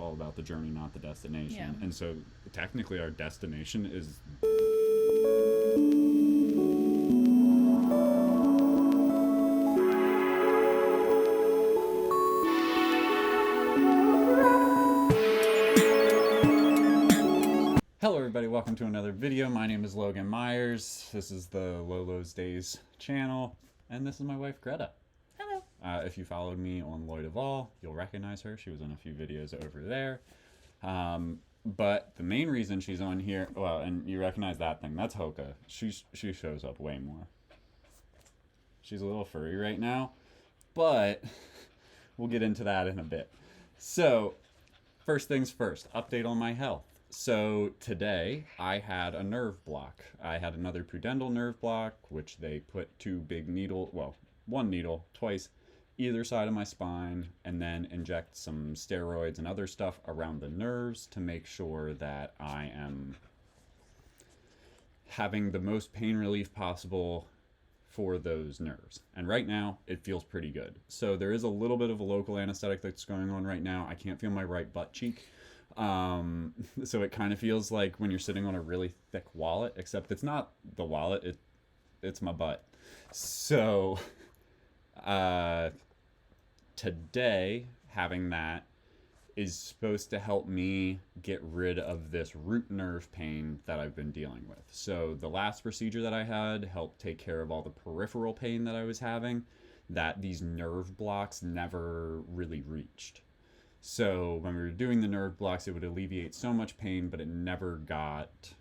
all about the journey, not the destination. Yeah. And so technically our destination is Hello everybody, welcome to another video. My name is Logan Myers. This is the Lolo's Days channel, and this is my wife Greta. Hello. If you followed me on Lloyd of All, you'll recognize her. She was in a few videos over there. But the main reason she's on here, well, and you recognize that thing, that's Hoka. She shows up way more. She's a little furry right now, but we'll get into that in a bit. So, first things first, update on my health. So today I had a nerve block. I had another pudendal nerve block, which they put one needle twice either side of my spine, and then inject some steroids and other stuff around the nerves to make sure that I am having the most pain relief possible for those nerves. And right now it feels pretty good. So there is a little bit of a local anesthetic that's going on right now. I can't feel my right butt cheek. So it kind of feels like when you're sitting on a really thick wallet, except it's not the wallet, it's my butt. So today having that is supposed to help me get rid of this root nerve pain that I've been dealing with. So the last procedure that I had helped take care of all the peripheral pain that I was having that these nerve blocks never really reached. So when we were doing the nerve blocks, it would alleviate so much pain, but it never got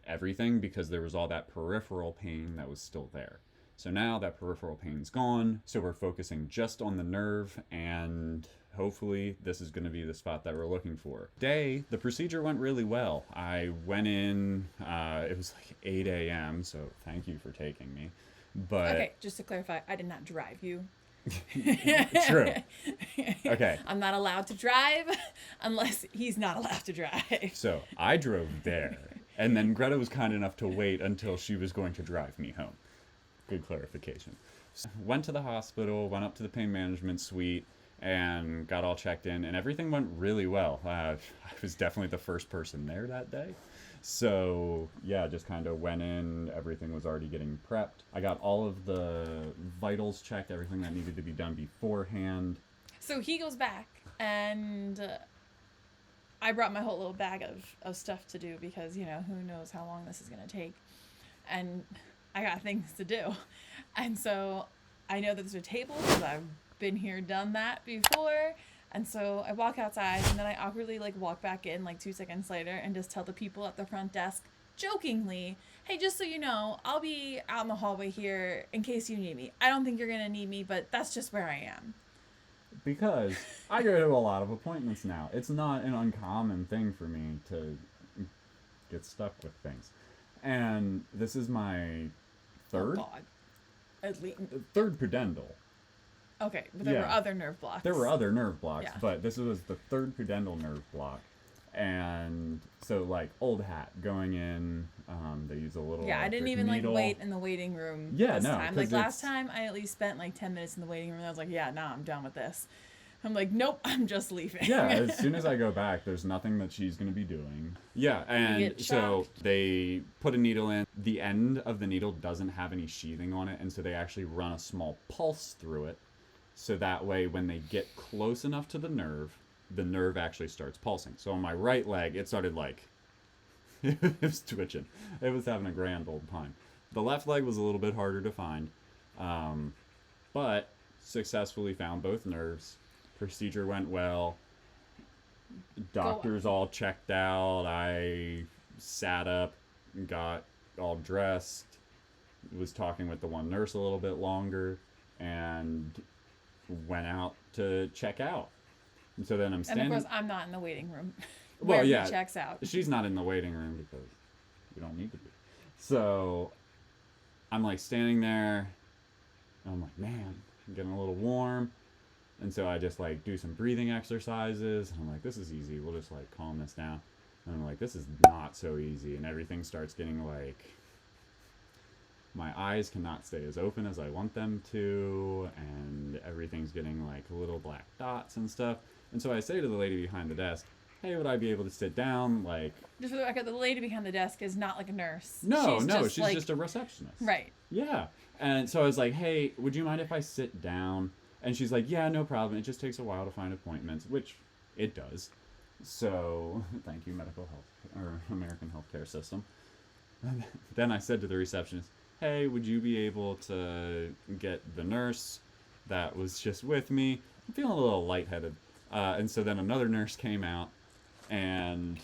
everything because there was all that peripheral pain that was still there. So now that peripheral pain's gone, so we're focusing just on the nerve, and hopefully this is going to be the spot that we're looking for. Today, the procedure went really well. I went in, it was like 8 a.m., so thank you for taking me. But Okay, just to clarify, I did not drive you. True. Okay. I'm not allowed to drive unless he's not allowed to drive. So I drove there, and then Greta was kind enough to wait until she was going to drive me home. Good clarification. So, went to the hospital, went up to the pain management suite, and got all checked in, and everything went really well. I was definitely the first person there that day. So yeah, just kind of went in, everything was already getting prepped. I got all of the vitals checked, everything that needed to be done beforehand. So he goes back, and I brought my whole little bag of stuff to do because, you know, who knows how long this is going to take. And I got things to do. And so I know that there's a table because I've been here, done that before. And so I walk outside, and then I awkwardly walk back in 2 seconds later and just tell the people at the front desk jokingly, hey, just so you know, I'll be out in the hallway here in case you need me. I don't think you're going to need me, but that's just where I am. Because I go to a lot of appointments now. It's not an uncommon thing for me to get stuck with things. And this is my third? Oh, God. At least. Third pudendal. Okay, but there were other nerve blocks. There were other nerve blocks, Yeah. but this was the third pudendal nerve block. And so, old hat, going in, they use a little I didn't even needle. wait in the waiting room Yeah, this no, time. 'cause Last time, I at least spent 10 minutes in the waiting room, and I was like, yeah, nah, I'm done with this. I'm like, nope, I'm just leaving. Yeah, as soon as I go back, there's nothing that she's going to be doing. Yeah, and so they put a needle in. The end of the needle doesn't have any sheathing on it, and so they actually run a small pulse through it. So that way, when they get close enough to the nerve actually starts pulsing. So on my right leg, it started it was twitching. It was having a grand old time. The left leg was a little bit harder to find, but successfully found both nerves. Procedure went well. Doctors all checked out. I sat up, got all dressed, was talking with the one nurse a little bit longer, and went out to check out. And so then I'm standing. And of course, I'm not in the waiting room. Well, He checks out. She's not in the waiting room because we don't need to be. So I'm standing there. And I'm man, I'm getting a little warm. And so I just do some breathing exercises. And I'm this is easy. We'll just calm this down. And I'm this is not so easy. And everything starts getting my eyes cannot stay as open as I want them to, and everything's getting little black dots and stuff. And so I say to the lady behind the desk, hey, would I be able to sit down? Like, Just for the record, the lady behind the desk is not like a nurse. no, she's like, just a receptionist. right. Yeah. And so I was like, hey, would you mind if I sit down? And she's like, yeah, no problem. It just takes a while to find appointments, which it does. So thank you, medical health or American healthcare system. And then I said to the receptionist, hey, would you be able to get the nurse that was just with me? I'm feeling a little lightheaded. And so then another nurse came out and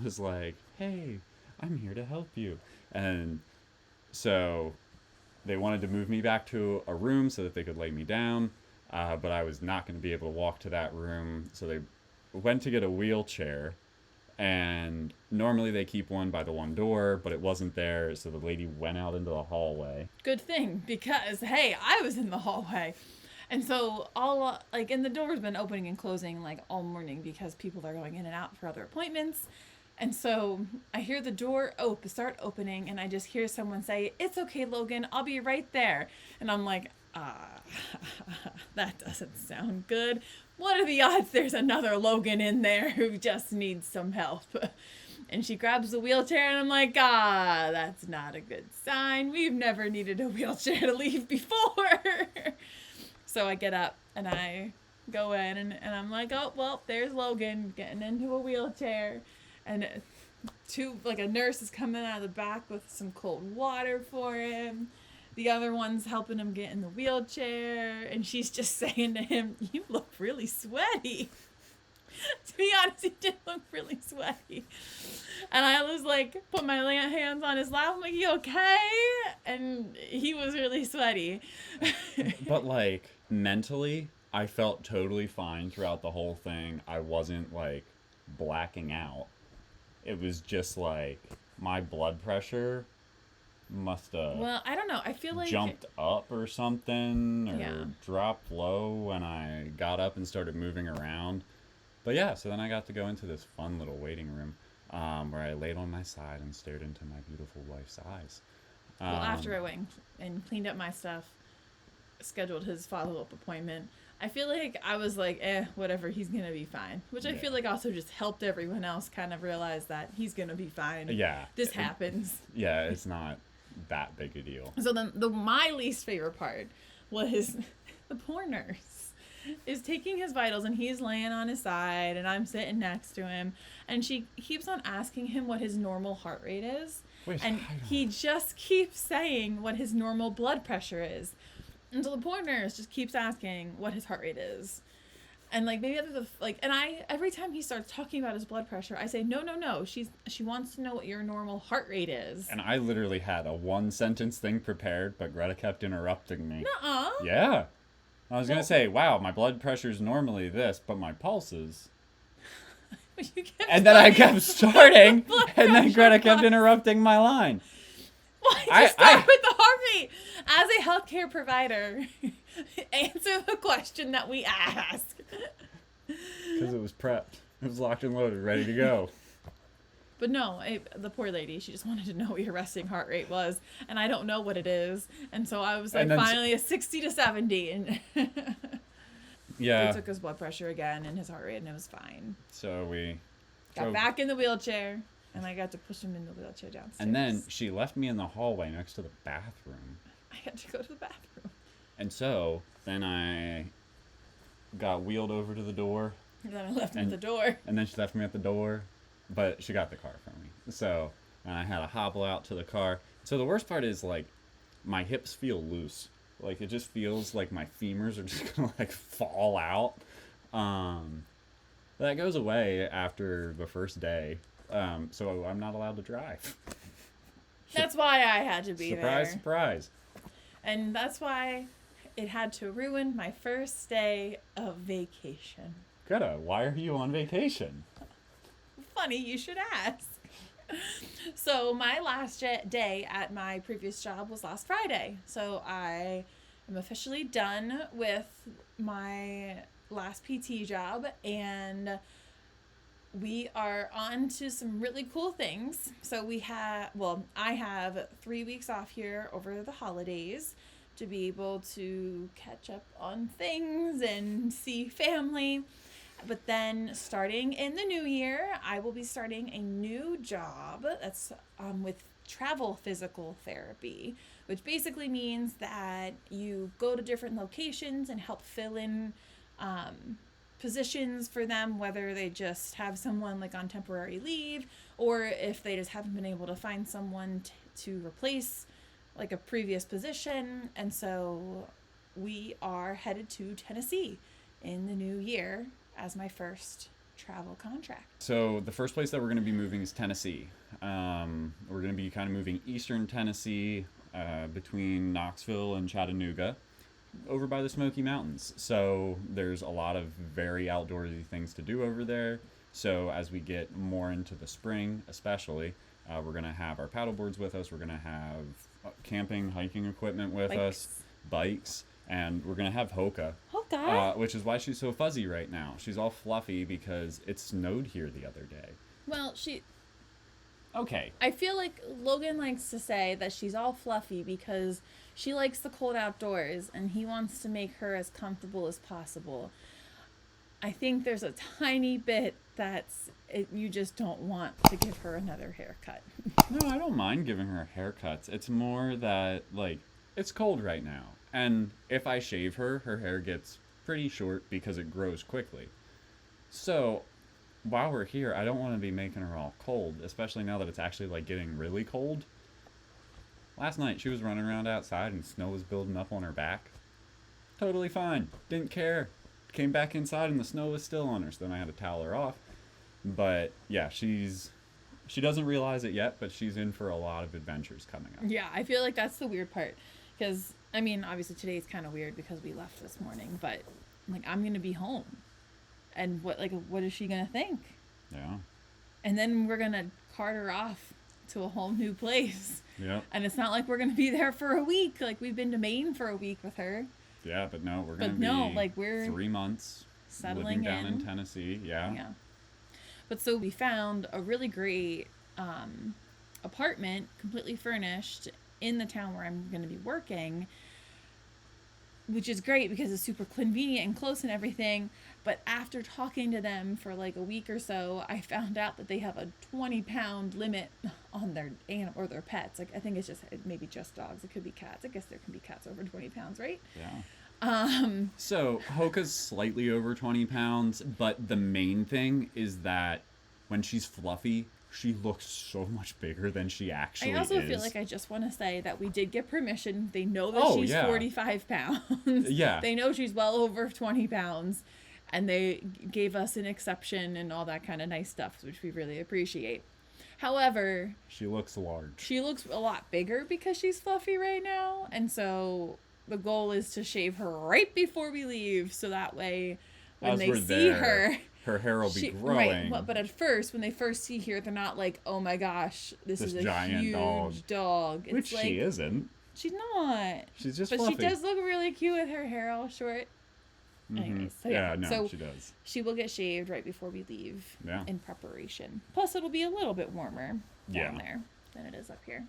was like, hey, I'm here to help you. And so they wanted to move me back to a room so that they could lay me down, but I was not going to be able to walk to that room. So they went to get a wheelchair, and normally they keep one by the one door, but it wasn't there, so the lady went out into the hallway. Good thing, because, hey, I was in the hallway. And so and the door's been opening and closing like all morning because people are going in and out for other appointments. And so I hear the door start opening, and I just hear someone say, it's okay, Logan, I'll be right there. And I'm like, that doesn't sound good. What are the odds there's another Logan in there who just needs some help? And she grabs the wheelchair, and I'm like, that's not a good sign. We've never needed a wheelchair to leave before. So I get up and I go in, and I'm like, oh, well, there's Logan getting into a wheelchair. And a nurse is coming out of the back with some cold water for him. The other one's helping him get in the wheelchair. And she's just saying to him, you look really sweaty. To be honest, he did look really sweaty. And I was like, put my hands on his lap. I'm like, you okay? And he was really sweaty. But like mentally, I felt totally fine throughout the whole thing. I wasn't like blacking out. It was just like my blood pressure must have I don't know. I feel like jumped up or something, or Yeah. dropped low when I got up and started moving around. But yeah, so then I got to go into this fun little waiting room where I laid on my side and stared into my beautiful wife's eyes. Well, after I went and cleaned up my stuff, scheduled his follow-up appointment, I feel like I was like, whatever, he's going to be fine. Which I feel like also just helped everyone else kind of realize that he's going to be fine. Yeah. This happens. Yeah, it's not that big a deal. So then my least favorite part was the poor nurse is taking his vitals, and he's laying on his side, and I'm sitting next to him, and she keeps on asking him what his normal heart rate is. Wait, And he just keeps saying what his normal blood pressure is. And so the poor nurse just keeps asking what his heart rate is. And like maybe every time he starts talking about his blood pressure, I say, no. She wants to know what your normal heart rate is. And I literally had a one sentence thing prepared, but Greta kept interrupting me. Nuh-uh. Yeah. I was going to say, wow, my blood pressure's normally this, but my pulse is. And then I kept starting, and then Greta kept interrupting my line. Why just start with the heart rate? As a healthcare provider, answer the question that we ask. Because it was prepped. It was locked and loaded, ready to go. But no, the poor lady, she just wanted to know what your resting heart rate was, and I don't know what it is. And so I was like, finally a 60 to 70, and yeah, they took his blood pressure again and his heart rate, and it was fine. So we got back in the wheelchair, and I got to push him in the wheelchair downstairs. And then she left me in the hallway next to the bathroom. I had to go to the bathroom. And so then I got wheeled over to the door. And then I left him at the door. And then she left me at the door, but she got the car from me. So and I had to hobble out to the car. So the worst part is like my hips feel loose. Like it just feels like my femurs are just gonna like fall out. That goes away after the first day. So I'm not allowed to drive. That's why I had to be Surprise, there. surprise. And that's why it had to ruin my first day of vacation. Greta, why are you on vacation? Funny, you should ask. So my last day at my previous job was last Friday. So I am officially done with my last PT job, and we are on to some really cool things. So I have 3 weeks off here over the holidays to be able to catch up on things and see family. But then starting in the new year, I will be starting a new job that's with travel physical therapy, which basically means that you go to different locations and help fill in positions for them, whether they just have someone like on temporary leave or if they just haven't been able to find someone to replace like a previous position. And so we are headed to Tennessee in the new year as my first travel contract. So the first place that we're going to be moving is Tennessee. We're going to be kind of moving eastern Tennessee, between Knoxville and Chattanooga, over by the Smoky Mountains. So there's a lot of very outdoorsy things to do over there. So as we get more into the spring, especially, we're going to have our paddle boards with us. We're going to have camping, hiking equipment with us, bikes, and we're going to have Hoka. Which is why she's so fuzzy right now. She's all fluffy because it snowed here the other day. Well, Okay. I feel like Logan likes to say that she's all fluffy because she likes the cold outdoors and he wants to make her as comfortable as possible. I think there's a tiny bit you just don't want to give her another haircut. No, I don't mind giving her haircuts. It's more that, like, it's cold right now. And if I shave her hair gets pretty short because it grows quickly. So while we're here, I don't want to be making her all cold, especially now that it's actually like getting really cold. Last night she was running around outside and snow was building up on her back. Totally fine. Didn't care. Came back inside and the snow was still on her, so then I had to towel her off. But yeah, she doesn't realize it yet, but she's in for a lot of adventures coming up. Yeah, I feel like that's the weird part. Because, I mean, obviously today's kind of weird because we left this morning, but, like, I'm going to be home. And what is she going to think? Yeah. And then we're going to cart her off to a whole new place. Yeah. And it's not like we're going to be there for a week. Like, we've been to Maine for a week with her. Yeah, but no, we're going to be we're 3 months settling living down in Tennessee. Yeah. Yeah. But so we found a really great apartment, completely furnished, in the town where I'm going to be working, which is great because it's super convenient and close and everything. But after talking to them for like a week or so, I found out that they have a 20-pound limit on their animal or their pets. Like, I think it's just maybe just dogs. It could be cats. I guess there can be cats over 20 pounds, right? Yeah. So Hoka's slightly over 20 pounds, but the main thing is that when she's fluffy, she looks so much bigger than she actually is. I also feel like I just want to say that we did get permission. They know that she's 45 pounds. Yeah. They know she's well over 20 pounds. And they gave us an exception and all that kind of nice stuff, which we really appreciate. However, she looks large. She looks a lot bigger because she's fluffy right now. And so the goal is to shave her right before we leave. So that way when they see her hair will be growing. Right, but at first, when they first see her, they're not like, oh my gosh, this is a giant huge dog. It's which like, she isn't. She's not. She's just but fluffy. She does look really cute with her hair all short. Mm-hmm. Anyways, so she does. She will get shaved right before we leave in preparation. Plus, it'll be a little bit warmer down there than it is up here.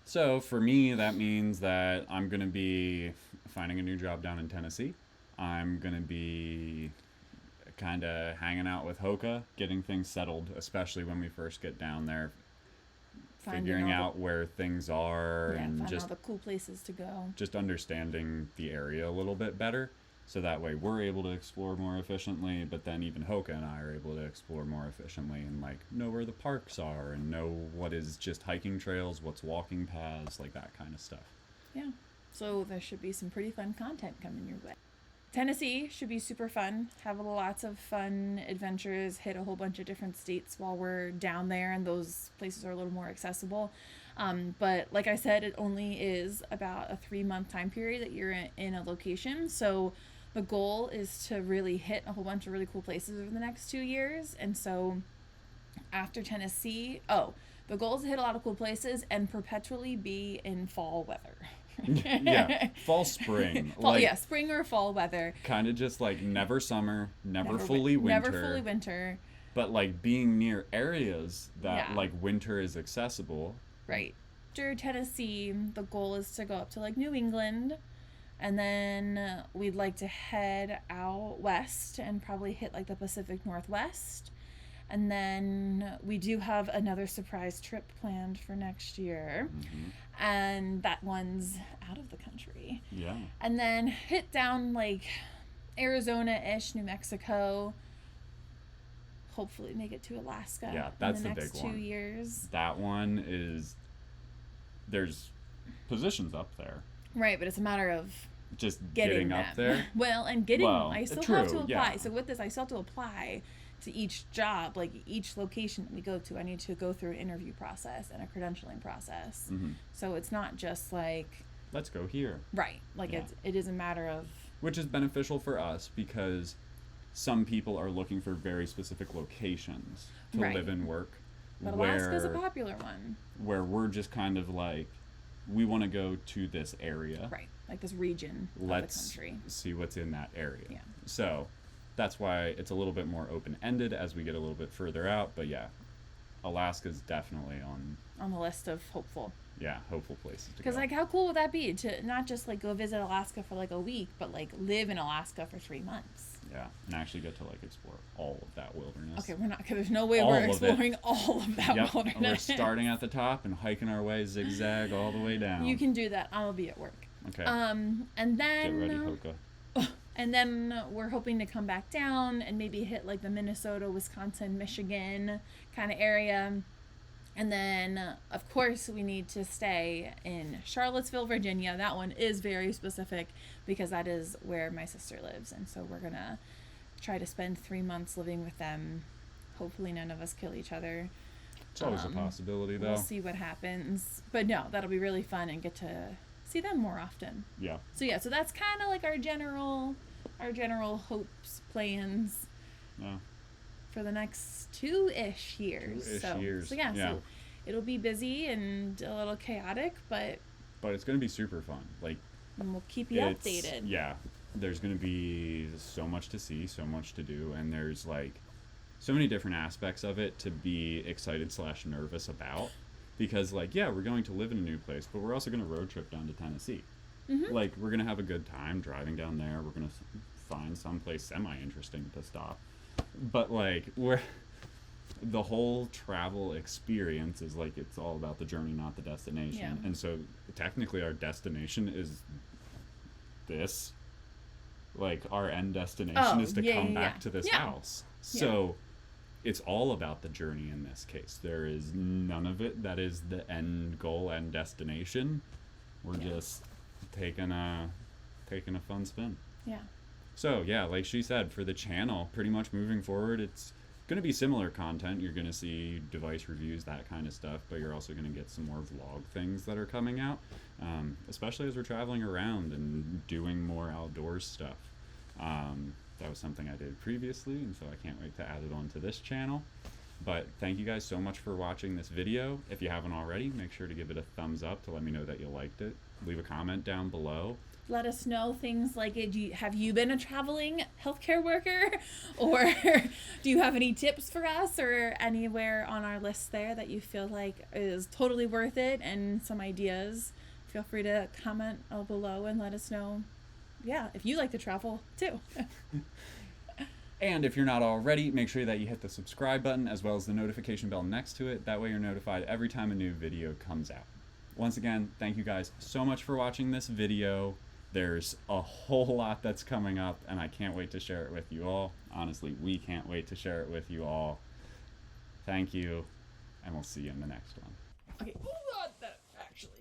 So for me, that means that I'm going to be finding a new job down in Tennessee. I'm going to be kind of hanging out with Hoka, getting things settled, especially when we first get down there. Figuring out where things are and just all the cool places to go. Just understanding the area a little bit better. So that way we're able to explore more efficiently, but then even Hoka and I are able to explore more efficiently and like know where the parks are and know what is just hiking trails, what's walking paths, like that kind of stuff. Yeah. So there should be some pretty fun content coming your way. Tennessee should be super fun. Have lots of fun adventures, hit a whole bunch of different states while we're down there, and those places are a little more accessible. But like I said, it only is about a 3-month time period that you're in a location. So the goal is to really hit a whole bunch of really cool places over the next 2 years. And so after Tennessee, the goal is to hit a lot of cool places and perpetually be in fall weather. Yeah, spring. Spring or fall weather. Kind of just like never summer, never fully winter. Never fully winter. But like being near areas that like winter is accessible. Right. After Tennessee, the goal is to go up to like New England And then we'd like to head out west and probably hit like the Pacific Northwest. And then we do have another surprise trip planned for next year. And that one's out of the country. Yeah. And then hit down like Arizona-ish, New Mexico. Hopefully make it to Alaska. Yeah, that's in the the next big 2 one. years. That one is, there's positions up there. Right, but it's a matter of Just getting getting up them. there. Well, and getting Well, I still true, have to apply. yeah. So with this, I still have to apply to each job, like each location that we go to. I need to go through an interview process and a credentialing process. So it's not just like, Let's go here. right, like Yeah. it is a matter of, Which is beneficial for us because some people are looking for very specific locations to Right. live and work. but Alaska's a popular one. Where we're just kind of like, we want to go to this area. Right, like this region Let's of the country. see what's in that area. Yeah. So that's why it's a little bit more open-ended as we get a little bit further out. But yeah, Alaska's definitely on the list of hopeful. hopeful places to go. Because like, how cool would that be to not just like go visit Alaska for like a week, but like live in Alaska for 3 months? Yeah, and actually get to like explore all of that wilderness. Okay, we're not. Cause there's no way All we're of it. exploring all of that Yep, we're wilderness. starting at the top and hiking our way zigzag all the way down. You can do that. I'll be at work. Okay. And Get then ready, Hoka. and then we're hoping to come back down and maybe hit like the Minnesota, Wisconsin, Michigan kind of area. And then, of course, we need to stay in Charlottesville, Virginia. That one is very specific because that is where my sister lives. And so we're going to try to spend 3 months living with them. Hopefully none of us kill each other. It's always a possibility, though. We'll see what happens. But no, that'll be really fun and get to see them more often. Yeah. So yeah, so that's kind of like our general hopes, plans Yeah. for the next 2-ish years. 2-ish years. So yeah, Yeah. so it'll be busy and a little chaotic, but But it's going to be super fun. Like, we'll keep you updated. Yeah. There's going to be so much to see, so much to do, and there's like so many different aspects of it to be excited / nervous about. Because like, yeah, we're going to live in a new place, but we're also going to road trip down to Tennessee. Like, we're going to have a good time driving down there. We're going to find someplace semi-interesting to stop. But like, the whole travel experience is like, it's all about the journey, not the destination. Yeah. And so technically our destination is this. Like, our end destination is to come back to this house. So it's all about the journey in this case. There is none of it that is the end goal and destination. We're just taking a fun spin. Yeah. So yeah, like she said, for the channel, pretty much moving forward, it's going to be similar content. You're going to see device reviews, that kind of stuff, but you're also going to get some more vlog things that are coming out, especially as we're traveling around and doing more outdoors stuff. That was something I did previously, and so I can't wait to add it onto this channel. But thank you guys so much for watching this video. If you haven't already, make sure to give it a thumbs up to let me know that you liked it. Leave a comment down below. Let us know things like, have you been a traveling healthcare worker? Or do you have any tips for us or anywhere on our list there that you feel like is totally worth it, and some ideas? Feel free to comment below and let us know, yeah, if you like to travel too. And if you're not already, make sure that you hit the subscribe button as well as the notification bell next to it. That way you're notified every time a new video comes out. Once again, thank you guys so much for watching this video. There's a whole lot that's coming up, and I can't wait to share it with you all. Honestly, we can't wait to share it with you all. Thank you, and we'll see you in the next one. Okay, hold on, that actually.